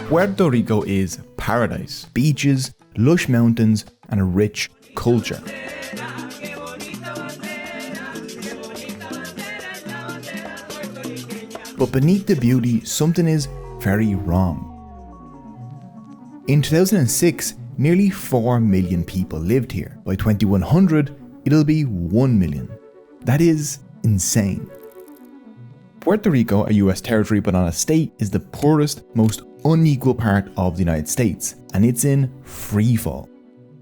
Puerto Rico is paradise, beaches, lush mountains, and a rich culture. But beneath the beauty, something is very wrong. In 2006, nearly 4 million people lived here. By 2100, it'll be 1 million. That is insane. Puerto Rico, a US territory but not a state, is the poorest, most unequal part of the United States, and it's in freefall.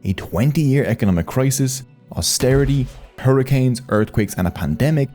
A 20-year economic crisis, austerity, hurricanes, earthquakes, and a pandemic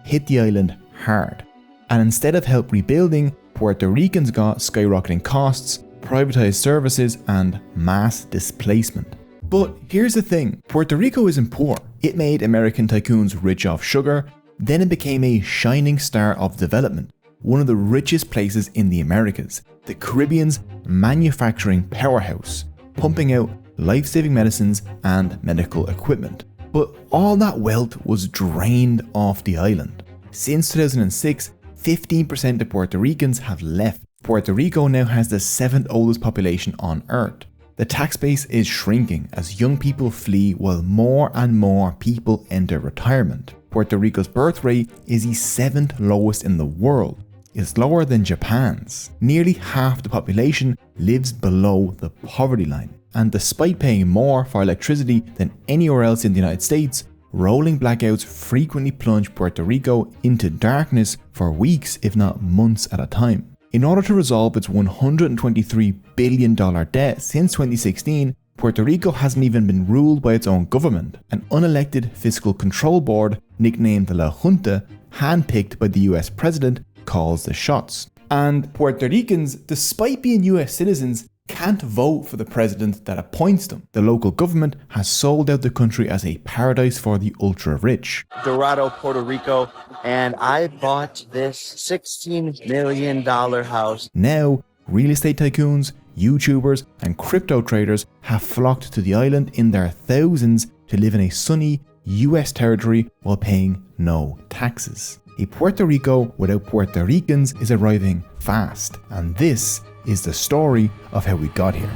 hit the island hard. And instead of help rebuilding, Puerto Ricans got skyrocketing costs, privatized services, and mass displacement. But here's the thing, Puerto Rico isn't poor. It made American tycoons rich off sugar, then it became a shining star of development, one of the richest places in the Americas, the Caribbean's manufacturing powerhouse, pumping out life-saving medicines and medical equipment. But all that wealth was drained off the island. Since 2006, 15% of Puerto Ricans have left. Puerto Rico now has the 7th oldest population on Earth. The tax base is shrinking as young people flee while more and more people enter retirement. Puerto Rico's birth rate is the 7th lowest in the world. It's lower than Japan's. Nearly half the population lives below the poverty line. And despite paying more for electricity than anywhere else in the United States, rolling blackouts frequently plunge Puerto Rico into darkness for weeks, if not months at a time. In order to resolve its $123 billion debt since 2016, Puerto Rico hasn't even been ruled by its own government. An unelected fiscal control board, nicknamed the La Junta, handpicked by the US president, calls the shots. And Puerto Ricans, despite being US citizens, can't vote for the president that appoints them. The local government has sold out the country as a paradise for the ultra-rich. Dorado, Puerto Rico, and I bought this $16 million house. Now, real estate tycoons, YouTubers, and crypto traders have flocked to the island in their thousands to live in a sunny US territory while paying no taxes. A Puerto Rico without Puerto Ricans is arriving fast, and this is the story of how we got here.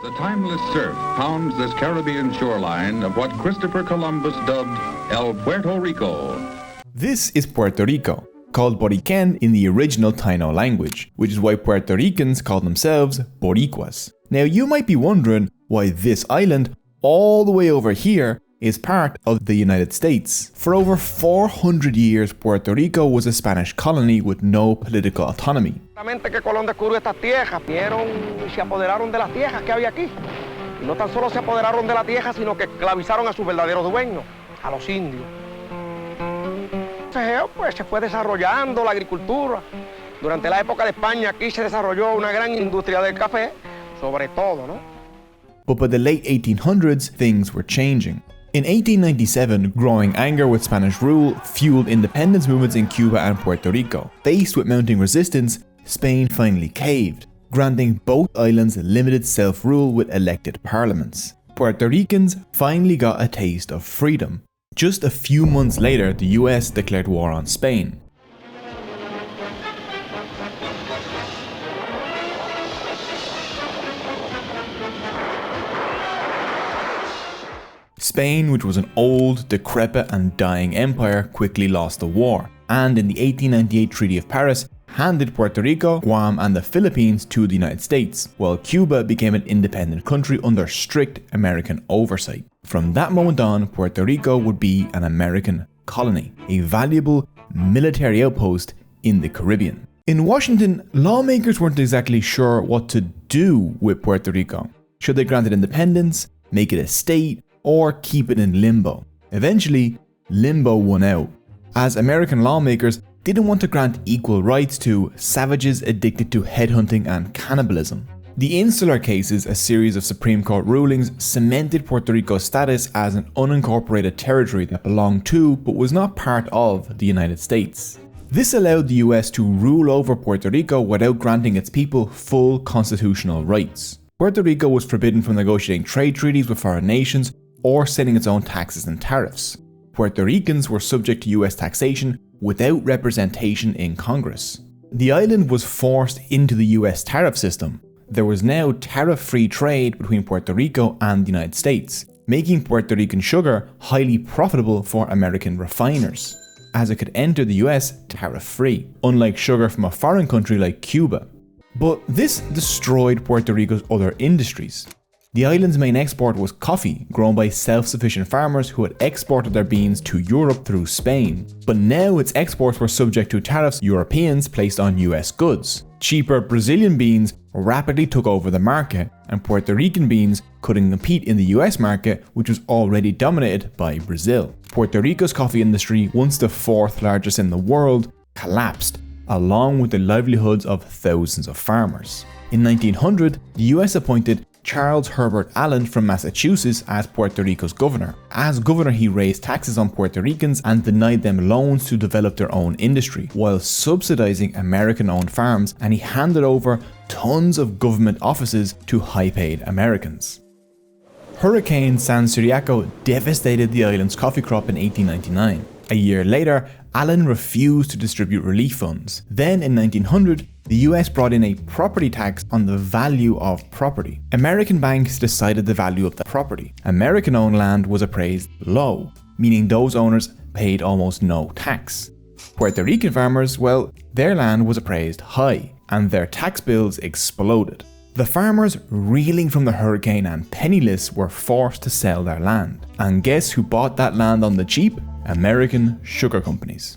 The timeless surf pounds this Caribbean shoreline of what Christopher Columbus dubbed El Puerto Rico. This is Puerto Rico, called Borican in the original Taino language, which is why Puerto Ricans call themselves Boricuas. Now you might be wondering why this island, all the way over here, is part of the United States. For over 400 years, Puerto Rico was a Spanish colony with no political autonomy. Que Colón descubrió estas tierras, vinieron y se apoderaron de las tierras que había aquí. Y no tan solo se apoderaron de la tierra, sino que esclavizaron a sus verdaderos dueños, a los indios. Pues se fue desarrollando la agricultura. Durante la época de España aquí se desarrolló una gran industria del café, sobre todo, ¿no? But by the late 1800s, things were changing. In 1897, growing anger with Spanish rule fueled independence movements in Cuba and Puerto Rico. Faced with mounting resistance, Spain finally caved, granting both islands limited self-rule with elected parliaments. Puerto Ricans finally got a taste of freedom. Just a few months later, the US declared war on Spain. Spain, which was an old, decrepit and dying empire, quickly lost the war, and in the 1898 Treaty of Paris, handed Puerto Rico, Guam and the Philippines to the United States, while Cuba became an independent country under strict American oversight. From that moment on, Puerto Rico would be an American colony, a valuable military outpost in the Caribbean. In Washington, lawmakers weren't exactly sure what to do with Puerto Rico. Should they grant it independence, make it a state, or keep it in limbo? Eventually, limbo won out, as American lawmakers didn't want to grant equal rights to savages addicted to headhunting and cannibalism. The Insular Cases, a series of Supreme Court rulings, cemented Puerto Rico's status as an unincorporated territory that belonged to but was not part of the United States. This allowed the US to rule over Puerto Rico without granting its people full constitutional rights. Puerto Rico was forbidden from negotiating trade treaties with foreign nations or setting its own taxes and tariffs. Puerto Ricans were subject to US taxation without representation in Congress. The island was forced into the US tariff system. There was now tariff-free trade between Puerto Rico and the United States, making Puerto Rican sugar highly profitable for American refiners, as it could enter the US tariff-free, unlike sugar from a foreign country like Cuba. But this destroyed Puerto Rico's other industries. The island's main export was coffee, grown by self-sufficient farmers who had exported their beans to Europe through Spain. But now its exports were subject to tariffs Europeans placed on US goods. Cheaper Brazilian beans rapidly took over the market, and Puerto Rican beans couldn't compete in the US market, which was already dominated by Brazil. Puerto Rico's coffee industry, once the fourth largest in the world, collapsed, along with the livelihoods of thousands of farmers. In 1900, the US appointed Charles Herbert Allen from Massachusetts as Puerto Rico's governor. As governor, he raised taxes on Puerto Ricans and denied them loans to develop their own industry, while subsidizing American-owned farms, and he handed over tons of government offices to high-paid Americans. Hurricane San Ciriaco devastated the island's coffee crop in 1899. A year later, Allen refused to distribute relief funds. Then in 1900, the US brought in a property tax on the value of property. American banks decided the value of the property. American-owned land was appraised low, meaning those owners paid almost no tax. Puerto Rican farmers, well, their land was appraised high, and their tax bills exploded. The farmers, reeling from the hurricane and penniless, were forced to sell their land. And guess who bought that land on the cheap? American sugar companies.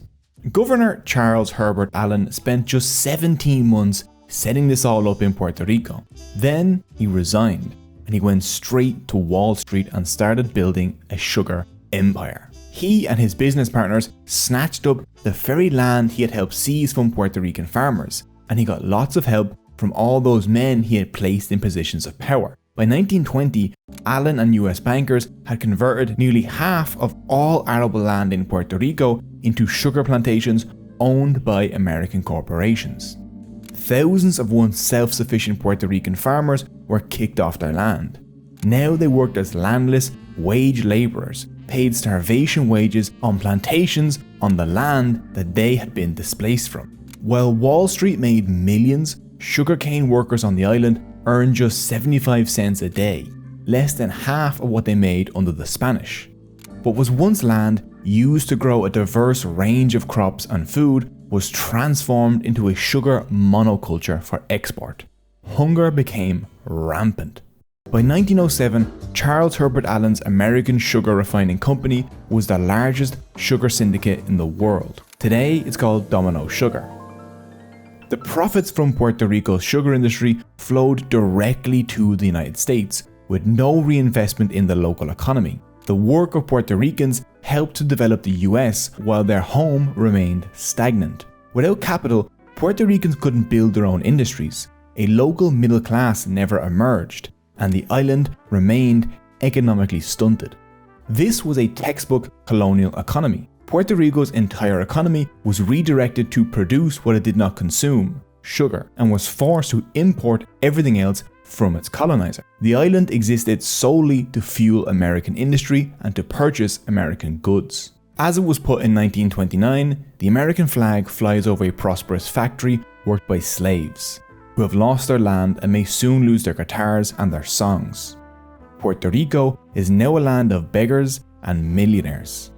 Governor Charles Herbert Allen spent just 17 months setting this all up in Puerto Rico. Then he resigned, and he went straight to Wall Street and started building a sugar empire. He and his business partners snatched up the very land he had helped seize from Puerto Rican farmers, and he got lots of help from all those men he had placed in positions of power. By 1920, Allen and US bankers had converted nearly half of all arable land in Puerto Rico into sugar plantations owned by American corporations. Thousands of once self-sufficient Puerto Rican farmers were kicked off their land. Now they worked as landless wage laborers, paid starvation wages on plantations on the land that they had been displaced from. While Wall Street made millions, sugarcane workers on the island earned just 75 cents a day, less than half of what they made under the Spanish. What was once land used to grow a diverse range of crops and food was transformed into a sugar monoculture for export. Hunger became rampant. By 1907, Charles Herbert Allen's American Sugar Refining Company was the largest sugar syndicate in the world. Today, it's called Domino Sugar. The profits from Puerto Rico's sugar industry flowed directly to the United States, with no reinvestment in the local economy. The work of Puerto Ricans helped to develop the US, while their home remained stagnant. Without capital, Puerto Ricans couldn't build their own industries. A local middle class never emerged, and the island remained economically stunted. This was a textbook colonial economy. Puerto Rico's entire economy was redirected to produce what it did not consume, sugar, and was forced to import everything else from its colonizer. The island existed solely to fuel American industry and to purchase American goods. As it was put in 1929, the American flag flies over a prosperous factory worked by slaves, who have lost their land and may soon lose their guitars and their songs. Puerto Rico is now a land of beggars and millionaires.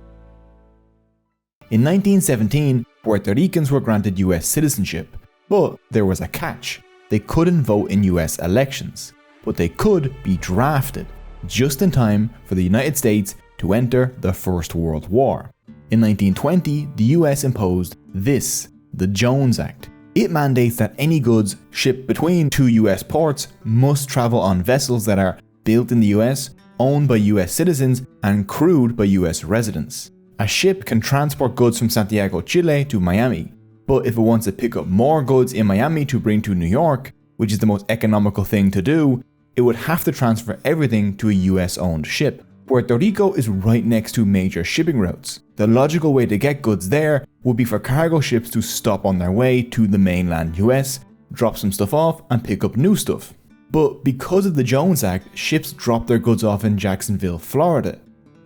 In 1917, Puerto Ricans were granted US citizenship, but there was a catch. They couldn't vote in US elections, but they could be drafted, just in time for the United States to enter the First World War. In 1920, the US imposed this, the Jones Act. It mandates that any goods shipped between two US ports must travel on vessels that are built in the US, owned by US citizens, and crewed by US residents. A ship can transport goods from Santiago, Chile to Miami, but if it wants to pick up more goods in Miami to bring to New York, which is the most economical thing to do, it would have to transfer everything to a US-owned ship. Puerto Rico is right next to major shipping routes. The logical way to get goods there would be for cargo ships to stop on their way to the mainland US, drop some stuff off, and pick up new stuff. But because of the Jones Act, ships dropped their goods off in Jacksonville, Florida.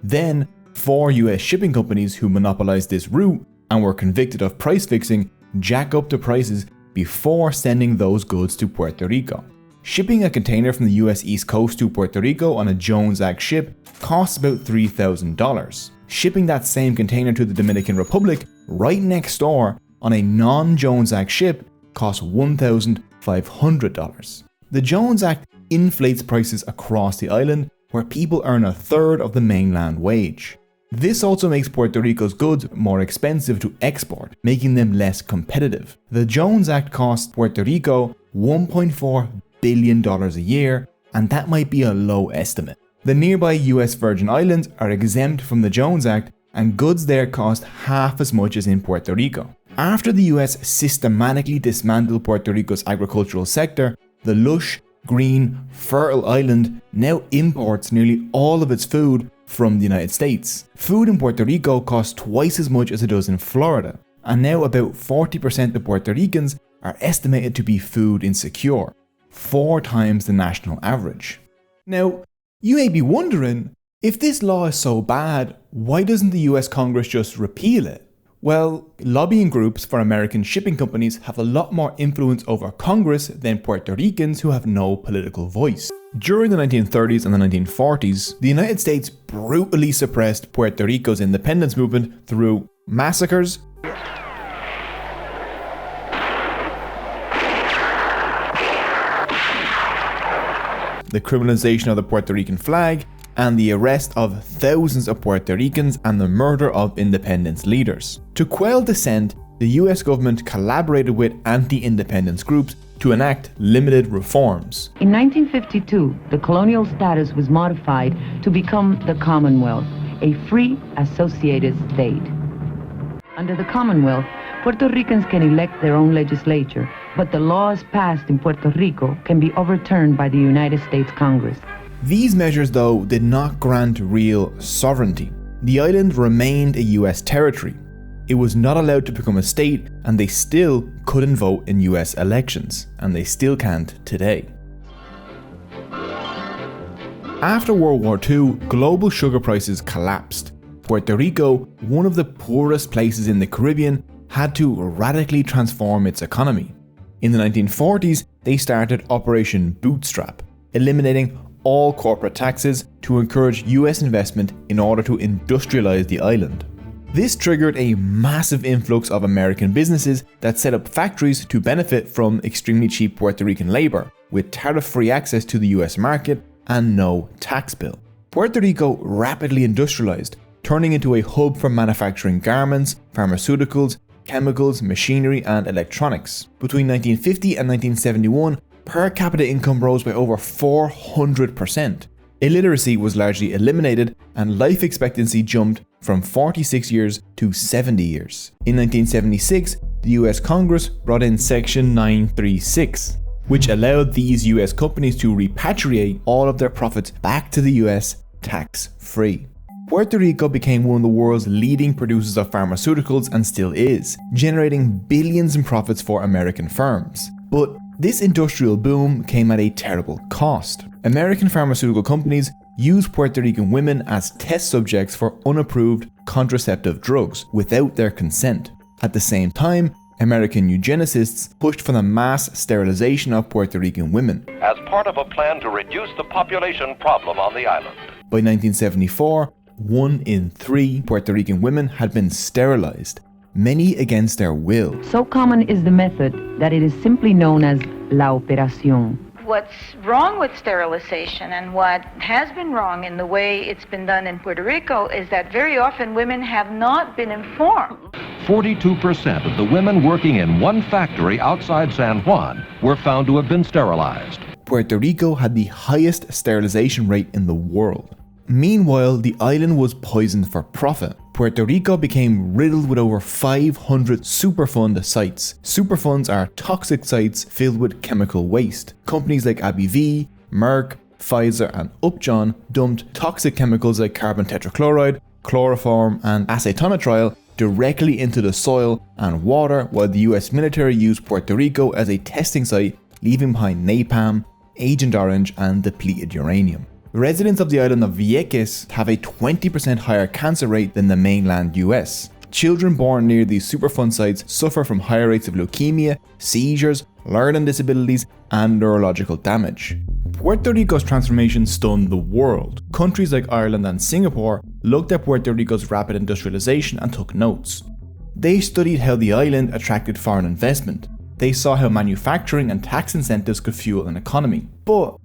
Then, 4 US shipping companies who monopolized this route and were convicted of price fixing jack up the prices before sending those goods to Puerto Rico. Shipping a container from the US East Coast to Puerto Rico on a Jones Act ship costs about $3,000. Shipping that same container to the Dominican Republic right next door on a non-Jones Act ship costs $1,500. The Jones Act inflates prices across the island, where people earn a third of the mainland wage. This also makes Puerto Rico's goods more expensive to export, making them less competitive. The Jones Act costs Puerto Rico $1.4 billion a year, and that might be a low estimate. The nearby US Virgin Islands are exempt from the Jones Act, and goods there cost half as much as in Puerto Rico. After the US systematically dismantled Puerto Rico's agricultural sector, the lush, green, fertile island now imports nearly all of its food from the United States. Food in Puerto Rico costs twice as much as it does in Florida, and now about 40% of Puerto Ricans are estimated to be food insecure, 4 times the national average. Now, you may be wondering, if this law is so bad, why doesn't the US Congress just repeal it? Well, lobbying groups for American shipping companies have a lot more influence over Congress than Puerto Ricans who have no political voice. During the 1930s and the 1940s, the United States brutally suppressed Puerto Rico's independence movement through massacres, the criminalization of the Puerto Rican flag, and the arrest of thousands of Puerto Ricans and the murder of independence leaders. To quell dissent, the US government collaborated with anti-independence groups to enact limited reforms. In 1952, the colonial status was modified to become the Commonwealth, a free associated state. Under the Commonwealth, Puerto Ricans can elect their own legislature, but the laws passed in Puerto Rico can be overturned by the United States Congress. These measures, though, did not grant real sovereignty. The island remained a US territory. It was not allowed to become a state, and they still couldn't vote in US elections, and they still can't today. After World War II, global sugar prices collapsed. Puerto Rico, one of the poorest places in the Caribbean, had to radically transform its economy. In the 1940s, they started Operation Bootstrap, eliminating all corporate taxes to encourage US investment in order to industrialize the island. This triggered a massive influx of American businesses that set up factories to benefit from extremely cheap Puerto Rican labor, with tariff-free access to the US market and no tax bill. Puerto Rico rapidly industrialized, turning into a hub for manufacturing garments, pharmaceuticals, chemicals, machinery, and electronics. Between 1950 and 1971, per capita income rose by over 400%. Illiteracy was largely eliminated, and life expectancy jumped from 46 years to 70 years. In 1976, the US Congress brought in Section 936, which allowed these US companies to repatriate all of their profits back to the US tax-free. Puerto Rico became one of the world's leading producers of pharmaceuticals and still is, generating billions in profits for American firms. But this industrial boom came at a terrible cost. American pharmaceutical companies use Puerto Rican women as test subjects for unapproved contraceptive drugs without their consent. At the same time, American eugenicists pushed for the mass sterilization of Puerto Rican women, as part of a plan to reduce the population problem on the island. By 1974, 1 in 3 Puerto Rican women had been sterilized, many against their will. So common is the method that it is simply known as la operación. What's wrong with sterilization and what has been wrong in the way it's been done in Puerto Rico is that very often women have not been informed. 42% of the women working in one factory outside San Juan were found to have been sterilized. Puerto Rico had the highest sterilization rate in the world. Meanwhile, the island was poisoned for profit. Puerto Rico became riddled with over 500 Superfund sites. Superfunds are toxic sites filled with chemical waste. Companies like AbbVie, Merck, Pfizer, and Upjohn dumped toxic chemicals like carbon tetrachloride, chloroform, and acetonitril directly into the soil and water, while the US military used Puerto Rico as a testing site, leaving behind napalm, Agent Orange, and depleted uranium. Residents of the island of Vieques have a 20% higher cancer rate than the mainland US. Children born near these Superfund sites suffer from higher rates of leukemia, seizures, learning disabilities, and neurological damage. Puerto Rico's transformation stunned the world. Countries like Ireland and Singapore looked at Puerto Rico's rapid industrialization and took notes. They studied how the island attracted foreign investment. They saw how manufacturing and tax incentives could fuel an economy. But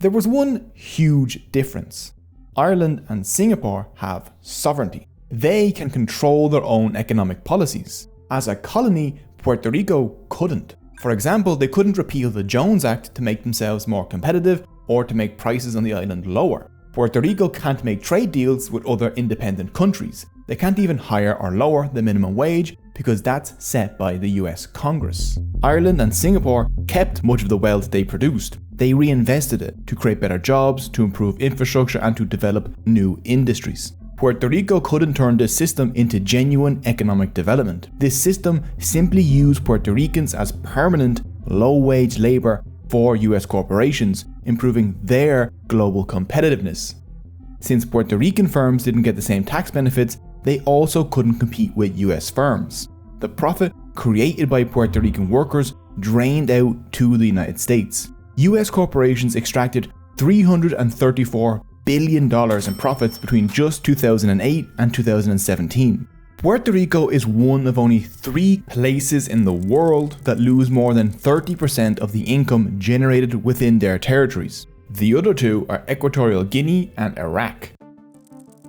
there was one huge difference. Ireland and Singapore have sovereignty. They can control their own economic policies. As a colony, Puerto Rico couldn't. For example, they couldn't repeal the Jones Act to make themselves more competitive or to make prices on the island lower. Puerto Rico can't make trade deals with other independent countries. They can't even higher or lower the minimum wage because that's set by the US Congress. Ireland and Singapore kept much of the wealth they produced. They reinvested it to create better jobs, to improve infrastructure, and to develop new industries. Puerto Rico couldn't turn this system into genuine economic development. This system simply used Puerto Ricans as permanent, low-wage labor for US corporations, improving their global competitiveness. Since Puerto Rican firms didn't get the same tax benefits, they also couldn't compete with US firms. The profit created by Puerto Rican workers drained out to the United States. US corporations extracted $334 billion in profits between just 2008 and 2017. Puerto Rico is one of only 3 places in the world that lose more than 30% of the income generated within their territories. The other 2 are Equatorial Guinea and Iraq.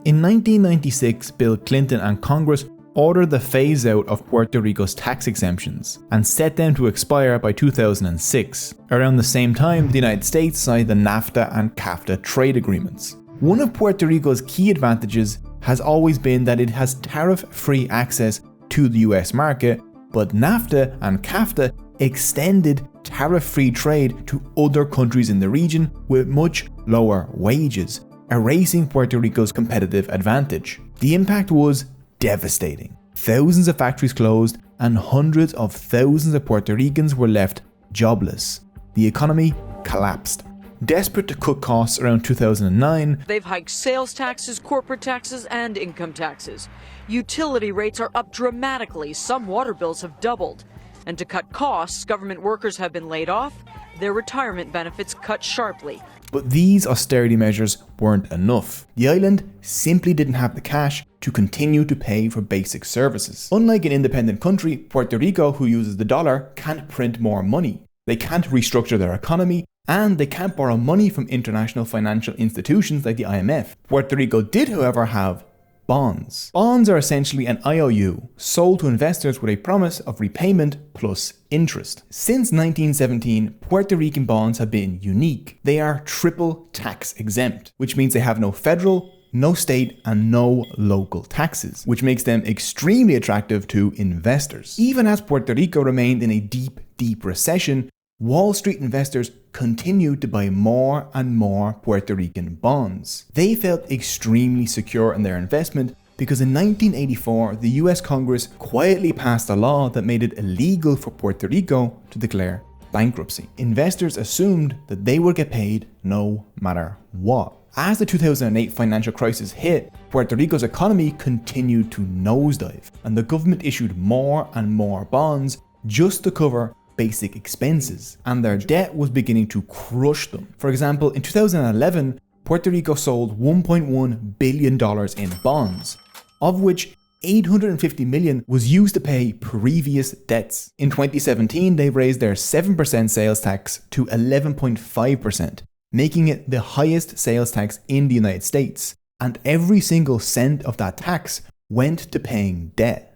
In 1996, Bill Clinton and Congress ordered the phase out of Puerto Rico's tax exemptions and set them to expire by 2006. Around the same time, the United States signed the NAFTA and CAFTA trade agreements. One of Puerto Rico's key advantages has always been that it has tariff-free access to the US market, but NAFTA and CAFTA extended tariff-free trade to other countries in the region with much lower wages, erasing Puerto Rico's competitive advantage. The impact was devastating. Thousands of factories closed and hundreds of thousands of Puerto Ricans were left jobless. The economy collapsed. Desperate to cut costs around 2009, they've hiked sales taxes, corporate taxes, and income taxes. Utility rates are up dramatically. Some water bills have doubled. And to cut costs, government workers have been laid off, their retirement benefits cut sharply. But these austerity measures weren't enough. The island simply didn't have the cash to continue to pay for basic services. Unlike an independent country, Puerto Rico, who uses the dollar, can't print more money. They can't restructure their economy, and they can't borrow money from international financial institutions like the IMF. Puerto Rico did, however, have bonds. Bonds are essentially an IOU sold to investors with a promise of repayment plus interest. Since 1917, Puerto Rican bonds have been unique. They are triple tax exempt, which means they have no federal, no state, and no local taxes, which makes them extremely attractive to investors. Even as Puerto Rico remained in a deep recession, Wall Street investors continued to buy more and more Puerto Rican bonds. They felt extremely secure in their investment because in 1984, the US Congress quietly passed a law that made it illegal for Puerto Rico to declare bankruptcy. Investors assumed that they would get paid no matter what. As the 2008 financial crisis hit, Puerto Rico's economy continued to nosedive, and the government issued more and more bonds just to cover basic expenses, and their debt was beginning to crush them. For example, in 2011, Puerto Rico sold $1.1 billion in bonds, of which $850 million was used to pay previous debts. In 2017, they raised their 7% sales tax to 11.5%, making it the highest sales tax in the United States, and every single cent of that tax went to paying debt.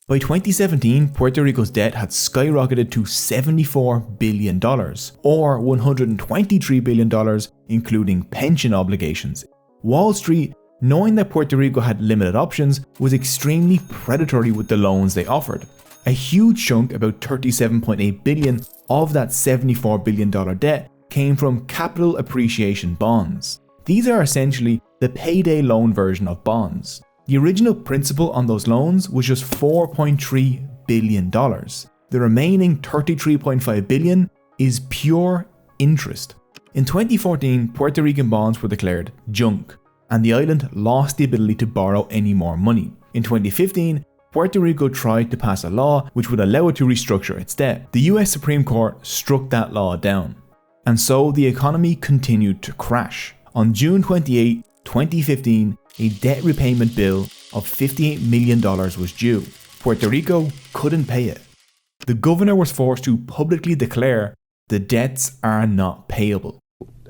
By 2017, Puerto Rico's debt had skyrocketed to $74 billion, or $123 billion including pension obligations. Wall Street, knowing that Puerto Rico had limited options, was extremely predatory with the loans they offered. A huge chunk, about $37.8 billion of that $74 billion debt, came from capital appreciation bonds. These are essentially the payday loan version of bonds. The original principal on those loans was just $4.3 billion. The remaining $33.5 billion is pure interest. In 2014, Puerto Rican bonds were declared junk, and the island lost the ability to borrow any more money. In 2015, Puerto Rico tried to pass a law which would allow it to restructure its debt. The US Supreme Court struck that law down. And so the economy continued to crash. On June 28, 2015, a debt repayment bill of $58 million was due. Puerto Rico couldn't pay it. The governor was forced to publicly declare the debts are not payable.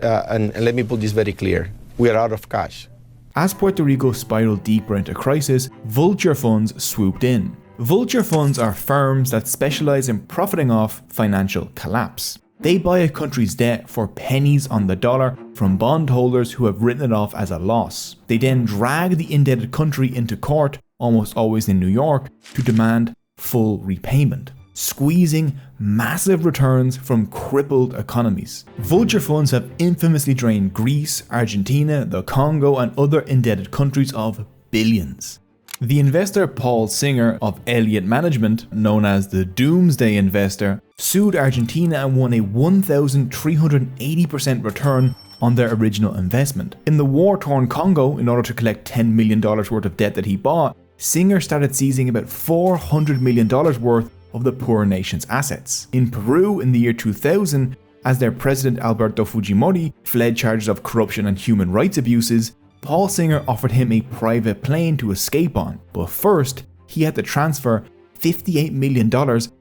And let me put this very clear. We are out of cash. As Puerto Rico spiraled deeper into crisis, Vulture funds swooped in. Vulture funds are firms that specialize in profiting off financial collapse. They buy a country's debt for pennies on the dollar from bondholders who have written it off as a loss. They then drag the indebted country into court, almost always in New York, to demand full repayment, squeezing massive returns from crippled economies. Vulture funds have infamously drained Greece, Argentina, the Congo, and other indebted countries of billions. The investor Paul Singer of Elliott Management, known as the Doomsday Investor, sued Argentina and won a 1,380% return on their original investment. In the war-torn Congo, in order to collect $10 million worth of debt that he bought, Singer started seizing about $400 million worth of the poor nation's assets. In Peru in the year 2000, as their president Alberto Fujimori fled charges of corruption and human rights abuses, Paul Singer offered him a private plane to escape on, but first he had to transfer $58 million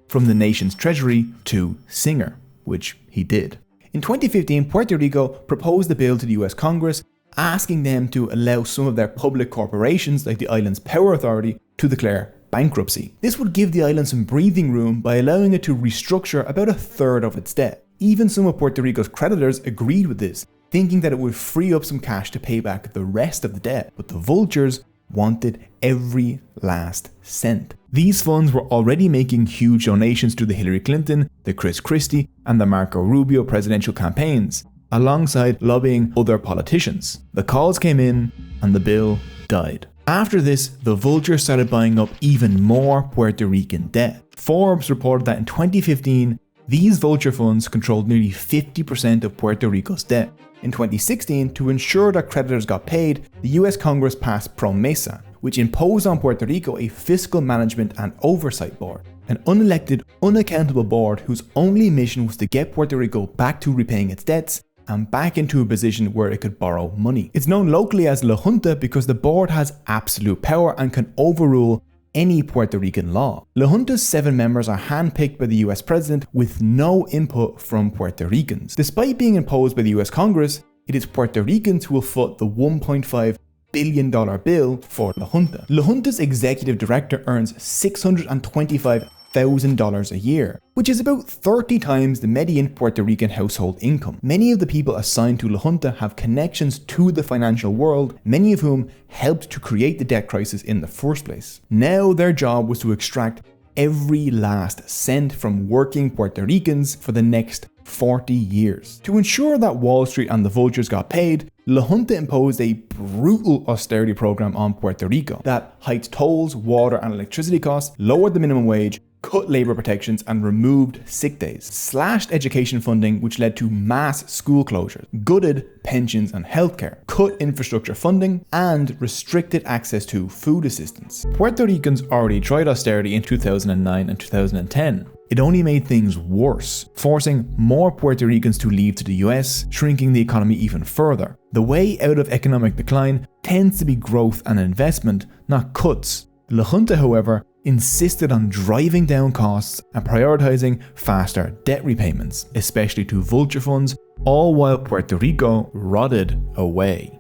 from the nation's treasury to Singer, which he did. In 2015, Puerto Rico proposed a bill to the US Congress asking them to allow some of their public corporations, like the island's power authority, to declare bankruptcy. This would give the island some breathing room by allowing it to restructure about a third of its debt. Even some of Puerto Rico's creditors agreed with this, thinking that it would free up some cash to pay back the rest of the debt, but the vultures wanted every last cent. These funds were already making huge donations to the Hillary Clinton, the Chris Christie, and the Marco Rubio presidential campaigns, alongside lobbying other politicians. The calls came in, and the bill died. After this, the vultures started buying up even more Puerto Rican debt. Forbes reported that in 2015, these vulture funds controlled nearly 50% of Puerto Rico's debt. In 2016, to ensure that creditors got paid, the US Congress passed PROMESA, which imposed on Puerto Rico a fiscal management and oversight board, an unelected, unaccountable board whose only mission was to get Puerto Rico back to repaying its debts and back into a position where it could borrow money. It's known locally as La Junta because the board has absolute power and can overrule any Puerto Rican law. La Junta's 7 members are handpicked by the US president with no input from Puerto Ricans. Despite being imposed by the US Congress, it is Puerto Ricans who will foot the $1.5 billion bill for La Junta. La Junta's executive director earns $625,000 a year, which is about 30 times the median Puerto Rican household income. Many of the people assigned to La Junta have connections to the financial world, many of whom helped to create the debt crisis in the first place. Now their job was to extract every last cent from working Puerto Ricans for the next 40 years. To ensure that Wall Street and the vultures got paid, La Junta imposed a brutal austerity program on Puerto Rico that hiked tolls, water and electricity costs, lowered the minimum wage, cut labour protections and removed sick days, slashed education funding which led to mass school closures, gutted pensions and healthcare, cut infrastructure funding and restricted access to food assistance. Puerto Ricans already tried austerity in 2009 and 2010. It only made things worse, forcing more Puerto Ricans to leave to the US, shrinking the economy even further. The way out of economic decline tends to be growth and investment, not cuts. La Junta, however, insisted on driving down costs and prioritizing faster debt repayments, especially to vulture funds, all while Puerto Rico rotted away.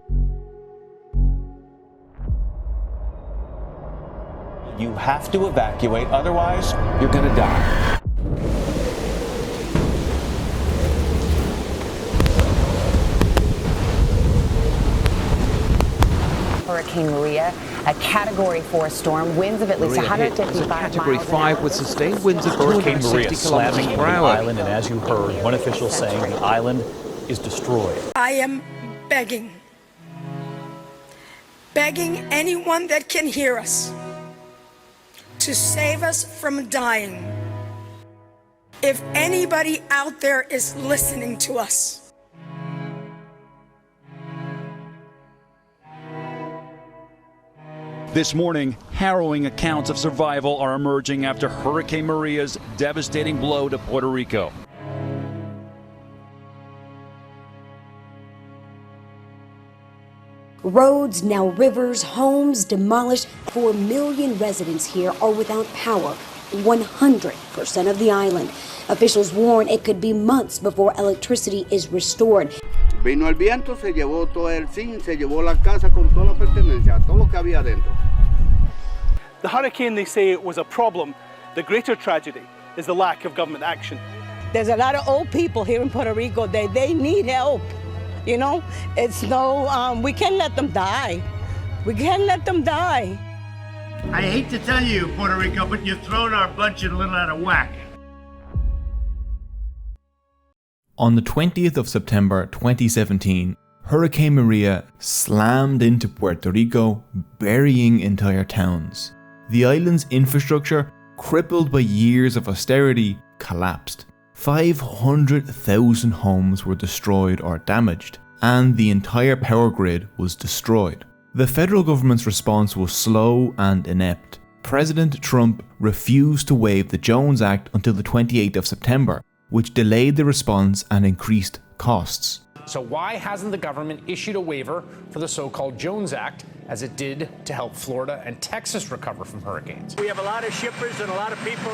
You have to evacuate, otherwise you're going to die. Hurricane Maria, a Category 4 storm, winds of at least 155 miles Category 5 with sustained winds of 260 kilometers per hour. Island, and as you heard, one official saying the island is destroyed. I am begging anyone that can hear us to save us from dying. If anybody out there is listening to us, This morning, harrowing accounts of survival are emerging after Hurricane Maria's devastating blow to Puerto Rico. Roads, now rivers, homes demolished. 4 million residents here are without power, 100% of the island. Officials warn it could be months before electricity is restored. Vino el viento, se llevó todo el zinc, se llevó la casa con toda la pertenencia, todo lo que había dentro. The hurricane, they say, was a problem. The greater tragedy is the lack of government action. There's a lot of old people here in Puerto Rico. They need help. You know, it's no, we can't let them die. We can't let them die. I hate to tell you, Puerto Rico, but you've thrown our budget a little out of whack. On the 20th of September 2017, Hurricane Maria slammed into Puerto Rico, burying entire towns. The island's infrastructure, crippled by years of austerity, collapsed. 500,000 homes were destroyed or damaged, and the entire power grid was destroyed. The federal government's response was slow and inept. President Trump refused to waive the Jones Act until the 28th of September, which delayed the response and increased costs. So why hasn't the government issued a waiver for the so-called Jones Act, as it did to help Florida and Texas recover from hurricanes? We have a lot of shippers and a lot of people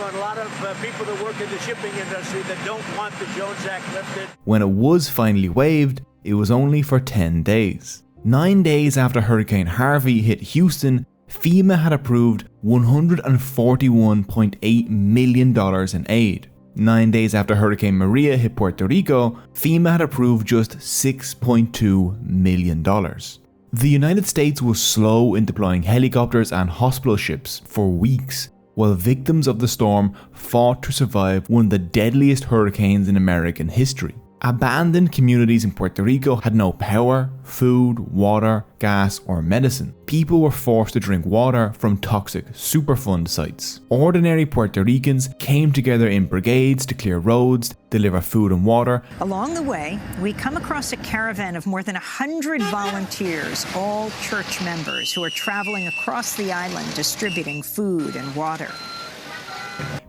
people that work in the shipping industry that don't want the Jones Act lifted. When it was finally waived, it was only for 10 days. 9 days after Hurricane Harvey hit Houston, FEMA had approved $141.8 million in aid. 9 days after Hurricane Maria hit Puerto Rico, FEMA had approved just $6.2 million. The United States was slow in deploying helicopters and hospital ships for weeks, while victims of the storm fought to survive one of the deadliest hurricanes in American history. Abandoned communities in Puerto Rico had no power, food, water, gas, or medicine. People were forced to drink water from toxic Superfund sites. Ordinary Puerto Ricans came together in brigades to clear roads, deliver food and water. Along the way, we come across a caravan of more than 100 volunteers, all church members, who are traveling across the island distributing food and water.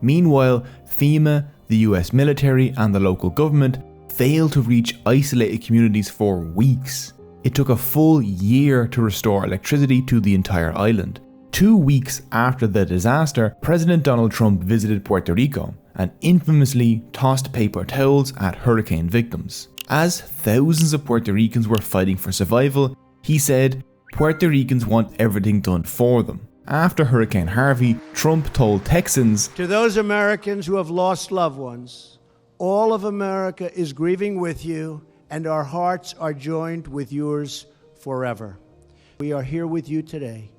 Meanwhile, FEMA, the US military, and the local government failed to reach isolated communities for weeks. It took a full year to restore electricity to the entire island. 2 weeks after the disaster, President Donald Trump visited Puerto Rico and infamously tossed paper towels at hurricane victims. As thousands of Puerto Ricans were fighting for survival, he said, "Puerto Ricans want everything done for them." After Hurricane Harvey, Trump told Texans, "To those Americans who have lost loved ones, all of America is grieving with you, and our hearts are joined with yours forever. We are here with you today.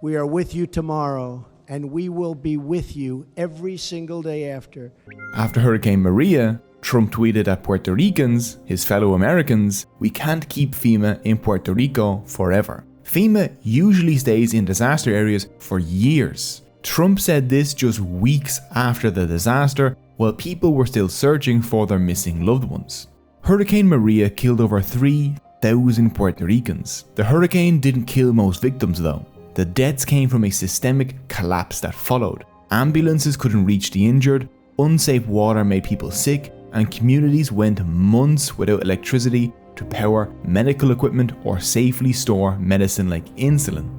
We are with you tomorrow, and we will be with you every single day after." After Hurricane Maria, Trump tweeted at Puerto Ricans, his fellow Americans, "We can't keep FEMA in Puerto Rico forever." FEMA usually stays in disaster areas for years. Trump said this just weeks after the disaster, while people were still searching for their missing loved ones. Hurricane Maria killed over 3,000 Puerto Ricans. The hurricane didn't kill most victims though. The deaths came from a systemic collapse that followed. Ambulances couldn't reach the injured, unsafe water made people sick, and communities went months without electricity to power medical equipment or safely store medicine like insulin.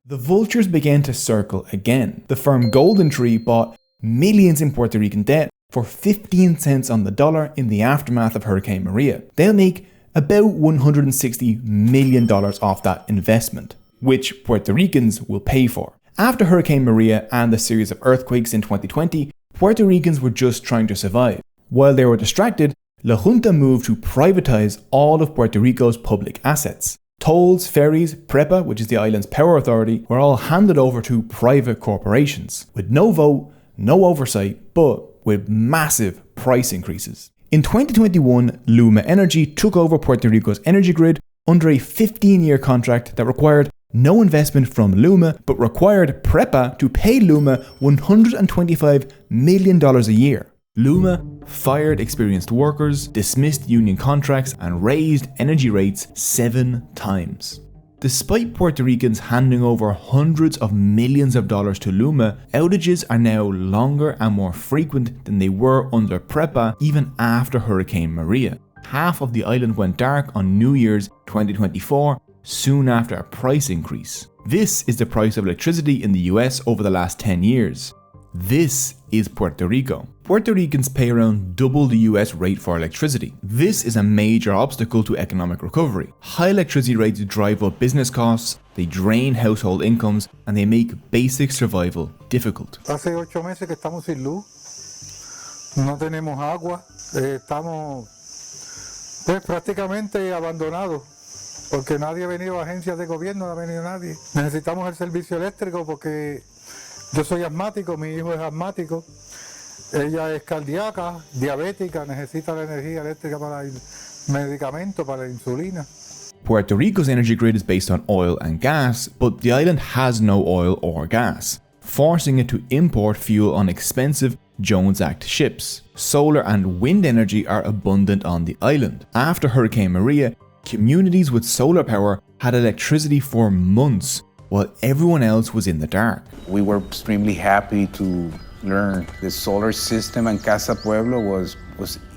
The vultures began to circle again. The firm Golden Tree bought millions in Puerto Rican debt for 15 cents on the dollar in the aftermath of Hurricane Maria. They'll make about $160 million off that investment, which Puerto Ricans will pay for. After Hurricane Maria and the series of earthquakes in 2020, Puerto Ricans were just trying to survive. While they were distracted, La Junta moved to privatize all of Puerto Rico's public assets. Tolls, ferries, PREPA, which is the island's power authority, were all handed over to private corporations, with no vote, no oversight, but with massive price increases. In 2021, Luma Energy took over Puerto Rico's energy grid under a 15-year contract that required no investment from Luma, but required PREPA to pay Luma $125 million a year. Luma fired experienced workers, dismissed union contracts, and raised energy rates 7 times. Despite Puerto Ricans handing over hundreds of millions of dollars to Luma, outages are now longer and more frequent than they were under PREPA even after Hurricane Maria. Half of the island went dark on New Year's 2024, soon after a price increase. This is the price of electricity in the US over the last 10 years. This is Puerto Rico. Puerto Ricans pay around double the US rate for electricity. This is a major obstacle to economic recovery. High electricity rates drive up business costs, they drain household incomes, and they make basic survival difficult. Hace 8 meses que estamos sin luz, no tenemos agua, estamos prácticamente abandonados. Porque nadie ha venido a agencias de gobierno, no ha venido nadie. Necesitamos el servicio eléctrico porque yo soy asmático, mi hijo es asmático, ella es cardíaca, diabética, necesita la energía eléctrica para el medicamento, para la insulina. Puerto Rico's energy grid is based on oil and gas, but the island has no oil or gas, forcing it to import fuel on expensive Jones Act ships. Solar and wind energy are abundant on the island. After Hurricane Maria, communities with solar power had electricity for months while everyone else was in the dark. We were extremely happy to learn the solar system in Casa Pueblo was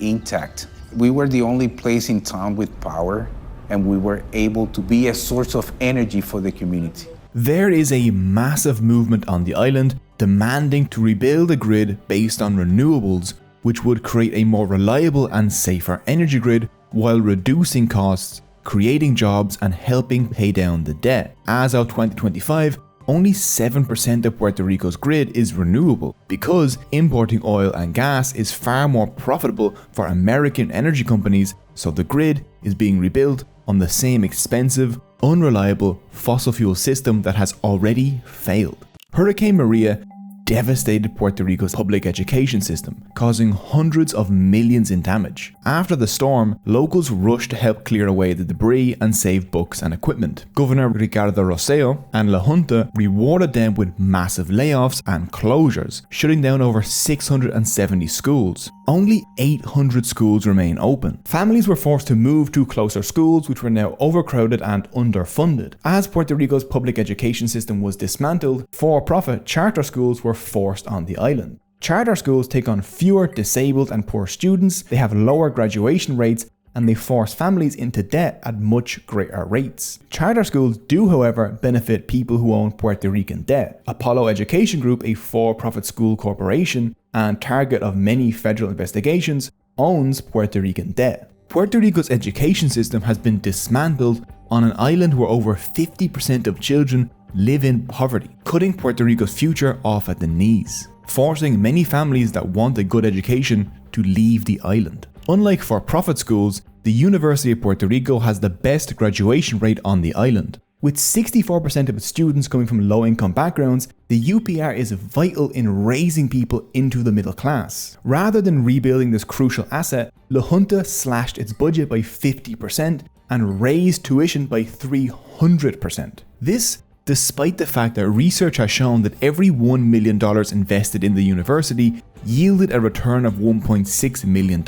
intact. We were the only place in town with power, and we were able to be a source of energy for the community. There is a massive movement on the island demanding to rebuild a grid based on renewables, which would create a more reliable and safer energy grid while reducing costs, creating jobs, and helping pay down the debt. As of 2025, only 7% of Puerto Rico's grid is renewable because importing oil and gas is far more profitable for American energy companies, so the grid is being rebuilt on the same expensive, unreliable fossil fuel system that has already failed. Hurricane Maria devastated Puerto Rico's public education system, causing hundreds of millions in damage. After the storm, locals rushed to help clear away the debris and save books and equipment. Governor Ricardo Rosselló and La Junta rewarded them with massive layoffs and closures, shutting down over 670 schools. Only 800 schools remain open. Families were forced to move to closer schools, which were now overcrowded and underfunded. As Puerto Rico's public education system was dismantled, for-profit charter schools were forced on the island. Charter schools take on fewer disabled and poor students, they have lower graduation rates, and they force families into debt at much greater rates. Charter schools do, however, benefit people who own Puerto Rican debt. Apollo Education Group, a for-profit school corporation and target of many federal investigations, owns Puerto Rican debt. Puerto Rico's education system has been dismantled on an island where over 50% of children live in poverty, cutting Puerto Rico's future off at the knees, forcing many families that want a good education to leave the island. Unlike for-profit schools, the University of Puerto Rico has the best graduation rate on the island. With 64% of its students coming from low-income backgrounds, the UPR is vital in raising people into the middle class. Rather than rebuilding this crucial asset, La Junta slashed its budget by 50% and raised tuition by 300%. This despite the fact that research has shown that every $1 million invested in the university yielded a return of $1.6 million.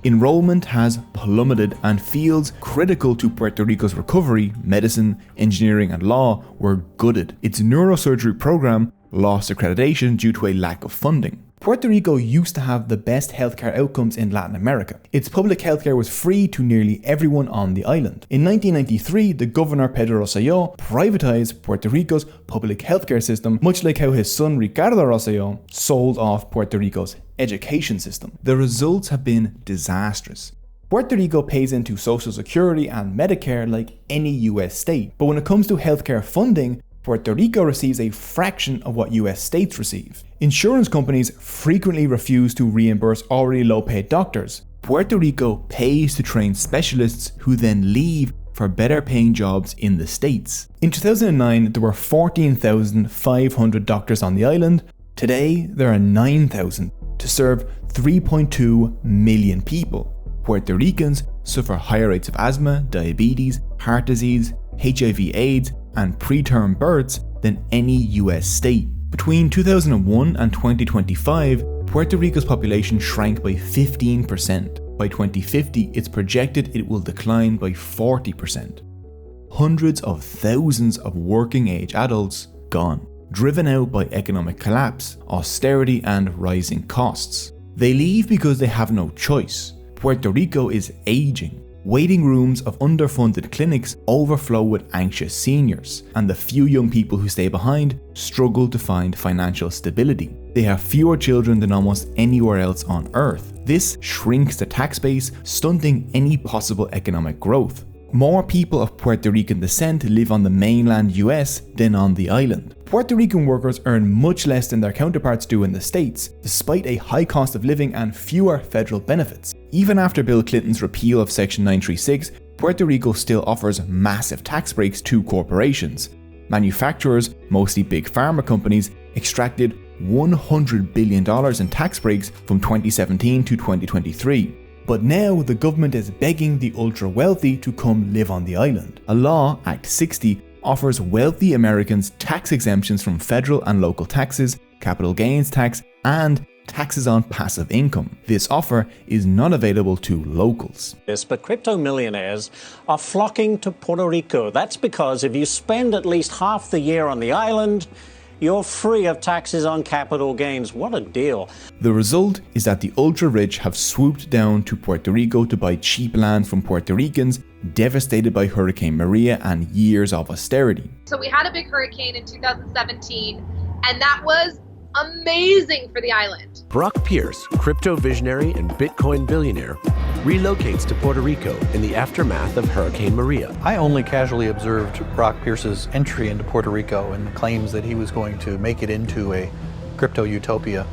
Enrollment has plummeted and fields critical to Puerto Rico's recovery, medicine, engineering and law, were gutted. Its neurosurgery program lost accreditation due to a lack of funding. Puerto Rico used to have the best healthcare outcomes in Latin America. Its public healthcare was free to nearly everyone on the island. In 1993, the governor Pedro Rosselló privatized Puerto Rico's public healthcare system, much like how his son Ricardo Rosselló sold off Puerto Rico's education system. The results have been disastrous. Puerto Rico pays into Social Security and Medicare like any US state, but when it comes to healthcare funding, Puerto Rico receives a fraction of what US states receive. Insurance companies frequently refuse to reimburse already low-paid doctors. Puerto Rico pays to train specialists who then leave for better-paying jobs in the States. In 2009, there were 14,500 doctors on the island. Today, there are 9,000 to serve 3.2 million people. Puerto Ricans suffer higher rates of asthma, diabetes, heart disease, HIV/AIDS, and preterm births than any US state. Between 2001 and 2025, Puerto Rico's population shrank by 15%. By 2050, it's projected it will decline by 40%. hundreds of thousands of working age adults gone, driven out by economic collapse, austerity and rising costs. They leave because they have no choice. Puerto Rico is aging. Waiting rooms of underfunded clinics overflow with anxious seniors, and the few young people who stay behind struggle to find financial stability. They have fewer children than almost anywhere else on Earth. This shrinks the tax base, stunting any possible economic growth. More people of Puerto Rican descent live on the mainland US than on the island. Puerto Rican workers earn much less than their counterparts do in the States, despite a high cost of living and fewer federal benefits. Even after Bill Clinton's repeal of Section 936, Puerto Rico still offers massive tax breaks to corporations. Manufacturers, mostly big pharma companies, extracted $100 billion in tax breaks from 2017 to 2023. But now the government is begging the ultra-wealthy to come live on the island. A law, Act 60, offers wealthy Americans tax exemptions from federal and local taxes, capital gains tax, and taxes on passive income. This offer is not available to locals. Yes, but crypto millionaires are flocking to Puerto Rico. That's because if you spend at least half the year on the island, you're free of taxes on capital gains. What a deal. The result is that the ultra-rich have swooped down to Puerto Rico to buy cheap land from Puerto Ricans devastated by Hurricane Maria and years of austerity. So we had a big hurricane in 2017, and that was amazing for the island. Brock Pierce, crypto visionary and Bitcoin billionaire, relocates to Puerto Rico in the aftermath of Hurricane Maria. I only casually observed Brock Pierce's entry into Puerto Rico and the claims that he was going to make it into a crypto utopia.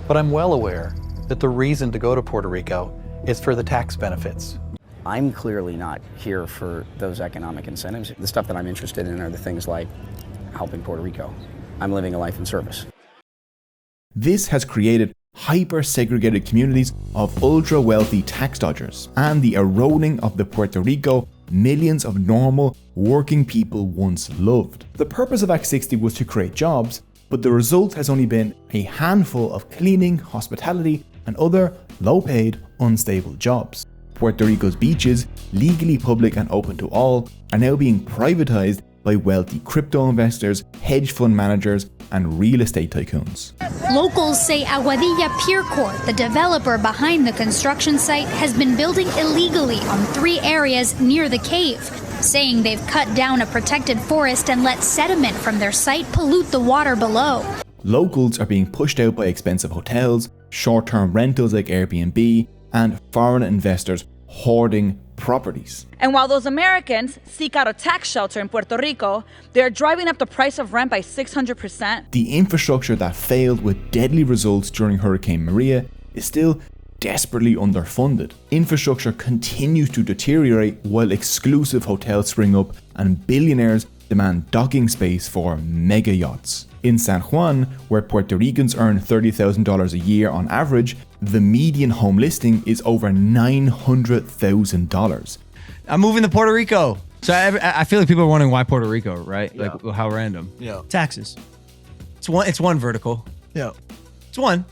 But I'm well aware that the reason to go to Puerto Rico is for the tax benefits. I'm clearly not here for those economic incentives. The stuff that I'm interested in are the things like helping Puerto Rico. I'm living a life in service. This has created hyper-segregated communities of ultra-wealthy tax dodgers and the eroding of the Puerto Rico millions of normal, working people once loved. The purpose of Act 60 was to create jobs, but the result has only been a handful of cleaning, hospitality, and other low-paid, unstable jobs. Puerto Rico's beaches, legally public and open to all, are now being privatized by wealthy crypto investors, hedge fund managers, and real estate tycoons. Locals say Aguadilla Pier Corp, the developer behind the construction site, has been building illegally on 3 areas near the cave, saying they've cut down a protected forest and let sediment from their site pollute the water below. Locals are being pushed out by expensive hotels, short-term rentals like Airbnb, and foreign investors hoarding properties. And while those Americans seek out a tax shelter in Puerto Rico, they're driving up the price of rent by 600%. The infrastructure that failed with deadly results during Hurricane Maria is still desperately underfunded. Infrastructure continues to deteriorate while exclusive hotels spring up and billionaires demand docking space for mega yachts. In San Juan, where Puerto Ricans earn $30,000 a year on average, the median home listing is over $900,000. I'm moving to Puerto Rico. So I feel like people are wondering why Puerto Rico, right? Yeah. Like how random. Yeah. Taxes. It's one vertical. Yeah. It's one.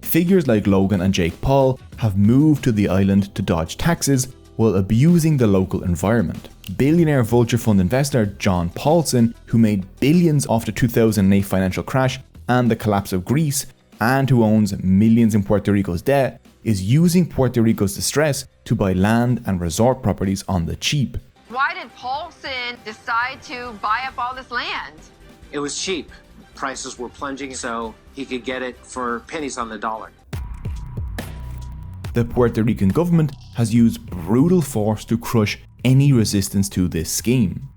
Figures like Logan and Jake Paul have moved to the island to dodge taxes while abusing the local environment. Billionaire Vulture fund investor John Paulson, who made billions off the 2008 financial crash and the collapse of Greece, and who owns millions in Puerto Rico's debt, is using Puerto Rico's distress to buy land and resort properties on the cheap. Why did Paulson decide to buy up all this land? It was cheap. Prices were plunging, so he could get it for pennies on the dollar. The Puerto Rican government has used brutal force to crush any resistance to this scheme.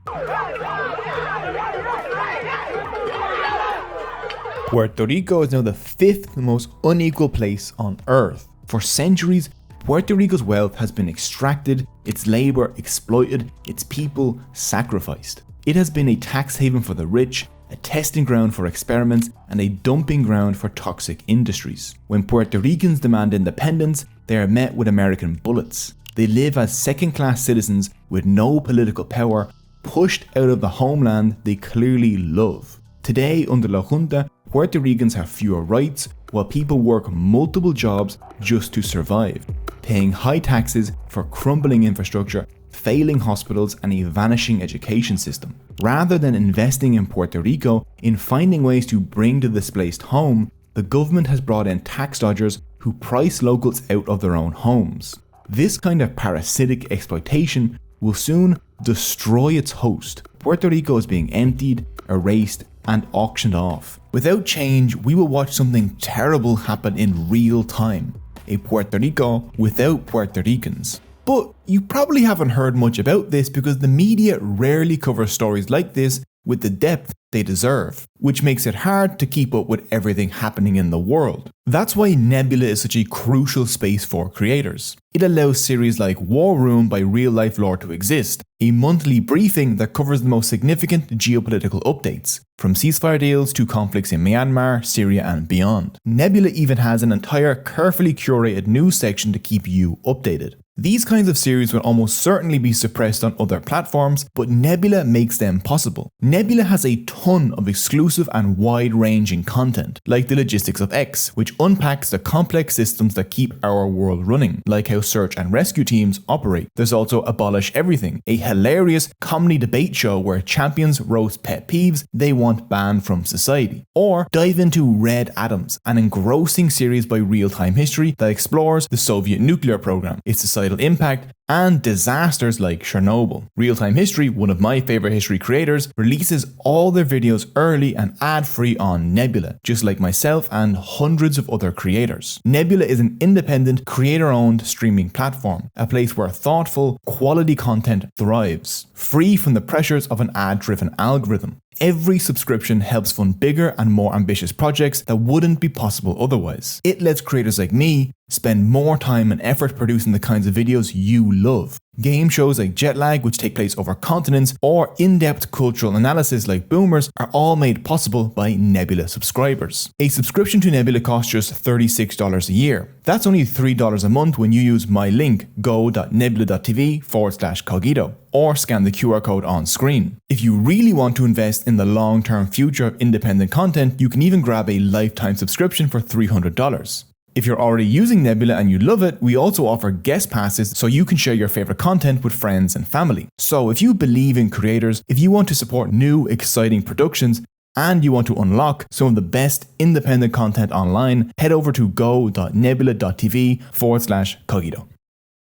Puerto Rico is now the 5th most unequal place on Earth. For centuries, Puerto Rico's wealth has been extracted, its labor exploited, its people sacrificed. It has been a tax haven for the rich, a testing ground for experiments, and a dumping ground for toxic industries. When Puerto Ricans demand independence, they are met with American bullets. They live as second-class citizens with no political power, pushed out of the homeland they clearly love. Today, under La Junta, Puerto Ricans have fewer rights, while people work multiple jobs just to survive, paying high taxes for crumbling infrastructure, failing hospitals and a vanishing education system. Rather than investing in Puerto Rico in finding ways to bring the displaced home, the government has brought in tax dodgers who price locals out of their own homes. This kind of parasitic exploitation will soon destroy its host. Puerto Rico is being emptied, erased, and auctioned off. Without change, we will watch something terrible happen in real time. A Puerto Rico without Puerto Ricans. But you probably haven't heard much about this because the media rarely covers stories like this with the depth they deserve, which makes it hard to keep up with everything happening in the world. That's why Nebula is such a crucial space for creators. It allows series like War Room by Real Life Lore to exist, a monthly briefing that covers the most significant geopolitical updates, from ceasefire deals to conflicts in Myanmar, Syria and beyond. Nebula even has an entire carefully curated news section to keep you updated. These kinds of series will almost certainly be suppressed on other platforms, but Nebula makes them possible. Nebula has a ton of exclusive and wide-ranging content, like the Logistics of X, which unpacks the complex systems that keep our world running, like how search and rescue teams operate. There's also Abolish Everything, a hilarious comedy debate show where champions roast pet peeves they want banned from society. Or dive into Red Atoms, an engrossing series by Real Time History that explores the Soviet nuclear program, its societal impact, and disasters like Chernobyl. Real Time History, one of my favorite history creators, releases all their videos early and ad-free on Nebula, just like myself and hundreds of other creators. Nebula is an independent, creator-owned streaming platform, a place where thoughtful, quality content thrives, free from the pressures of an ad-driven algorithm. Every subscription helps fund bigger and more ambitious projects that wouldn't be possible otherwise. It lets creators like me spend more time and effort producing the kinds of videos you love. Game shows like Jetlag, which take place over continents, or in-depth cultural analysis like Boomers are all made possible by Nebula subscribers. A subscription to Nebula costs just $36 a year. That's only $3 a month when you use my link go.nebula.tv/cogito or scan the QR code on screen. If you really want to invest in the long-term future of independent content, you can even grab a lifetime subscription for $300. If you're already using Nebula and you love it, we also offer guest passes so you can share your favorite content with friends and family. So if you believe in creators, if you want to support new, exciting productions, and you want to unlock some of the best independent content online, head over to go.nebula.tv/cogito.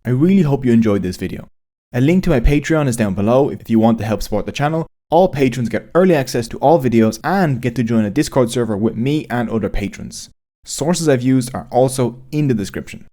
I really hope you enjoyed this video. A link to my Patreon is down below if you want to help support the channel. All patrons get early access to all videos and get to join a Discord server with me and other patrons. Sources I've used are also in the description.